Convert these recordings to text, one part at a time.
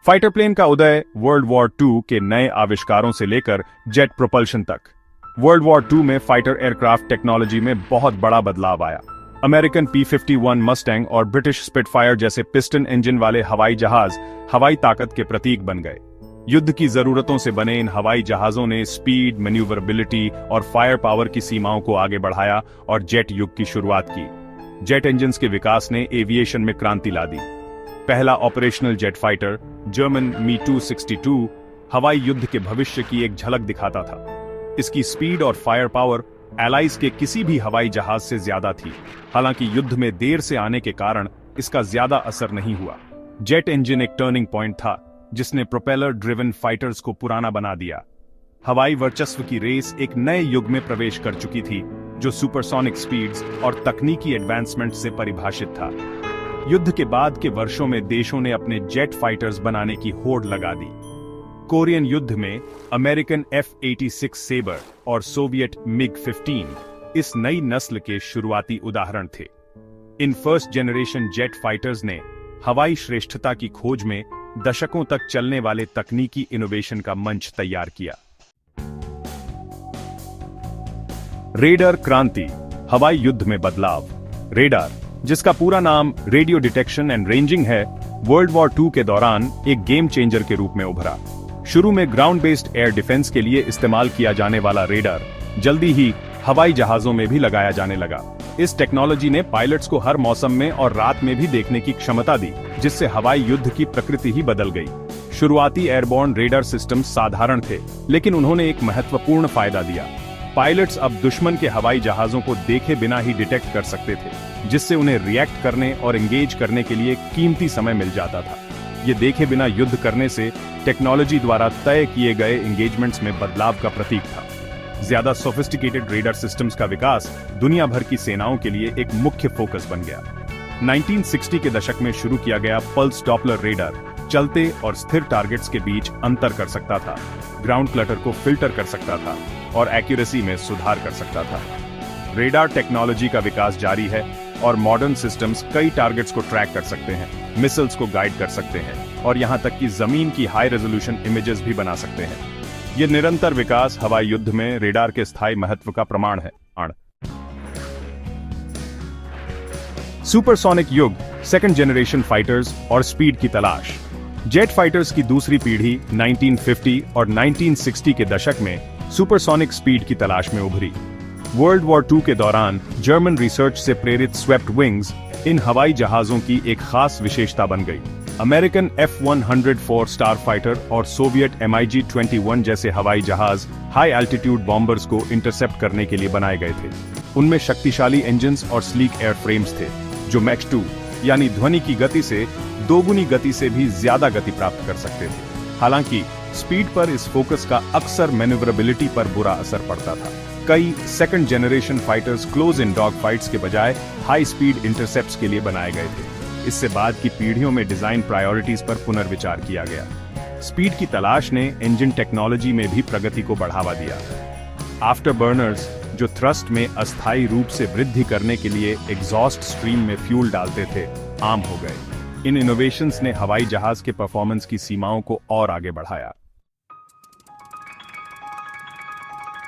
Fighter plane का उदय world war II के नए आविष्कारों से लेकर जेट प्रोपल्शन तक। वर्ल्ड वॉर II में फाइटर एयरक्राफ्ट टेक्नोलॉजी में बहुत बड़ा बदलाव आया। अमेरिकन P-51 मस्टैंग और ब्रिटिश स्पिटफायर जैसे पिस्टन इंजन वाले हवाई जहाज हवाई ताकत के प्रतीक बन गए। युद्ध की जरूरतों से बने इन हवाई जहाजों ने स्पीड, मैन्यूवरेबिलिटी और फायर पावर की सीमाओं को आगे बढ़ाया और जेट युग की शुरुआत की। जेट इंजन्स के विकास ने एविएशन में क्रांति ला दी। पहला operational jet fighter German Mi-262 हवाई युद्ध के भविष्य की एक झलक दिखाता था। इसकी स्पीड और फायर पावर एलाइज के किसी भी हवाई जहाज से ज्यादा थी। हालांकि युद्ध में देर से आने के कारण इसका ज्यादा असर नहीं हुआ। जेट इंजन एक टर्निंग पॉइंट था जिसने प्रोपेलर ड्रिवन फाइटर्स को पुराना बना दिया। हवाई वर्चस्व की रेस एक नए युग में प्रवेश कर चुकी थी जो सुपरसोनिक स्पीड्स और तकनीकी एडवांसमेंट से परिभाषित था। युद्ध के बाद के वर्षों में देशों ने अपने जेट फाइटर्स बनाने की होड़ लगा दी। कोरियन युद्ध में अमेरिकन F-86 सेबर और सोवियत MiG-15 इस नई नस्ल के शुरुआती उदाहरण थे। In first generation jet fighters ने हवाई श्रेष्ठता की खोज में दशकों तक चलने वाले तकनीकी इनोवेशन का मंच तैयार किया। रेडार क्रांति, हवाई युद्ध में बदलाव। रेडार, जिसका पूरा नाम रेडियो डिटेक्शन एंड रेंजिंग है, वर्ल्ड वॉर II के दौरान एक गेम चेंजर के रूप में उभरा। शुरू में ग्राउंड बेस्ड एयर डिफेंस के लिए इस्तेमाल किया जाने वाला रेडार जल्दी ही हवाई जहाजों में भी लगाया जाने लगा। इस टेक्नोलॉजी ने पायलट्स को हर मौसम में और रात में भी देखने की क्षमता दी, जिससे हवाई युद्ध की प्रकृति ही बदल गई। शुरुआती एयरबोर्न रेडार सिस्टम साधारण थे, लेकिन उन्होंने एक महत्वपूर्ण फायदा दिया। पायलट्स अब दुश्मन के हवाई जहाजों को देखे बिना ही डिटेक्ट कर सकते थे, जिससे उन्हें रिएक्ट करने और एंगेज करने के लिए कीमती समय मिल जाता था। ये देखे बिना युद्ध करने से टेक्नोलॉजी द्वारा तय किए गए एंगेजमेंट्स में बदलाव का प्रतीक था। ज्यादा सोफिस्टिकेटेड रेडार सिस्टम्स का विकास दुनिया भर की सेनाओं के लिए एक मुख्य फोकस बन गया। 1960 के दशक में शुरू किया गया पल्स डॉपलर रेडार चलते और स्थिर टारगेट्स के बीच अंतर कर सकता था, ग्राउंड क्लटर को फिल्टर कर सकता था और एक्यूरेसी में सुधार कर सकता था। रेडार टेक्नोलॉजी का विकास जारी है और मॉडर्न सिस्टम्स कई टारगेट्स को ट्रैक कर सकते हैं, मिसाइल्स को गाइड कर सकते हैं और यहां तक कि जमीन की हाई रेजोल्यूशन इमेजेस भी बना सकते हैं। यह निरंतर विकास हवाई युद्ध में रेडार के स्थायी महत्व का प्रमाण है। सुपरसोनिक युग, सेकंड जनरेशन फाइटर्स और स्पीड की तलाश। जेट फाइटर्स की दूसरी पीढ़ी 1950 और 1960 के दशक में सुपरसोनिक स्पीड की तलाश में उभरी। वर्ल्ड वॉर II के दौरान जर्मन रिसर्च से प्रेरित स्वेप्ट विंग्स इन हवाई जहाजों की एक खास विशेषता बन गई। अमेरिकन F-104 स्टार फाइटर और सोवियत MiG-21 जैसे हवाई जहाज हाई एल्टीट्यूड बॉम्बर्स को इंटरसेप्ट करने के लिए बनाए गए थे। उनमें शक्तिशाली इंजन्स और स्लीक एयरफ्रेम्स थे जो मैक 2 यानी ध्वनि की गति से दोगुनी गति से भी ज्यादा गति प्राप्त कर सकते थे। हालांकि स्पीड पर इस फोकस का अक्सर मैन्यूवरेबिलिटी पर बुरा असर पड़ता था। कई second generation fighters close in dog fights के बजाय हाई स्पीड इंटरसेप्ट्स के लिए बनाए गए थे। इससे बाद की पीढ़ियों में डिजाइन प्रायोरिटीज पर पुनर्विचार किया गया। स्पीड की तलाश ने इंजन टेक्नोलॉजी में भी प्रगति को बढ़ावा दिया। आफ्टर बर्नर्स, जो थ्रस्ट में अस्थायी रूप से वृद्धि करने के लिए एग्जॉस्ट स्ट्रीम में फ्यूल डालते थे, आम हो गए। इन इनोवेशंस ने हवाई जहाज के परफॉर्मेंस की सीमाओं को और आगे बढ़ाया।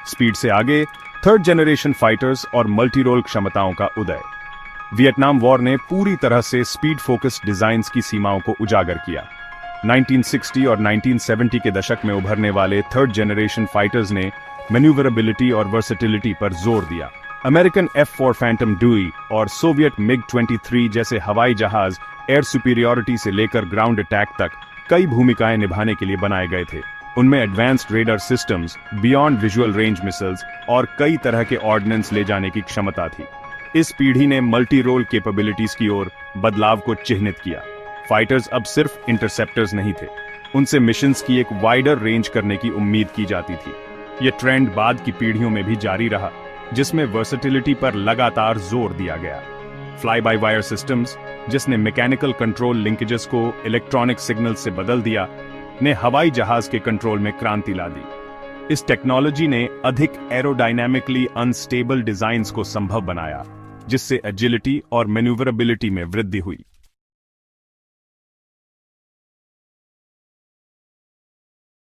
स्पीड से आगे थर्ड जनरेशन फाइटर्स और मल्टी रोल क्षमताओं का उदय। वियतनाम वॉर ने पूरी तरह से स्पीड फोकस्ड डिजाइन्स की सीमाओं को उजागर किया। 1960 और 1970 के दशक में उभरने वाले थर्ड जनरेशन फाइटर्स ने मैन्यूवरेबिलिटी और वर्सेटिलिटी पर जोर दिया। अमेरिकन F-4 फैंटम ड्यूई और सोवियत MiG-23 जैसे हवाई जहाज एयर सुपीरियॉरिटी से लेकर ग्राउंड अटैक तक कई भूमिकाएं निभाने के लिए बनाए गए थे। उनमें advanced radar systems, beyond visual range missiles और कई तरह के ऑर्डिनेंस ले जाने की क्षमता थी। इस पीढ़ी ने मल्टी रोल कैपेबिलिटीज की ओर बदलाव को चिह्नित किया। फाइटर्स अब सिर्फ इंटरसेप्टर्स नहीं थे, उनसे मिशंस की एक वाइडर रेंज करने की उम्मीद की जाती थी। यह ट्रेंड बाद की पीढ़ियों में भी जारी रहा, जिसमें वर्सेटिलिटी पर लगातार जोर दिया गया। फ्लाई बाय वायर सिस्टम्स, जिसने मैकेनिकल कंट्रोल लिंकेजेस को इलेक्ट्रॉनिक सिग्नल से बदल दिया, ने हवाई जहाज के कंट्रोल में क्रांति ला दी। इस टेक्नोलॉजी ने अधिक एरोडायनामिकली अनस्टेबल डिजाइन्स को संभव बनाया, जिससे एजिलिटी और मैन्यूवरेबिलिटी में वृद्धि हुई।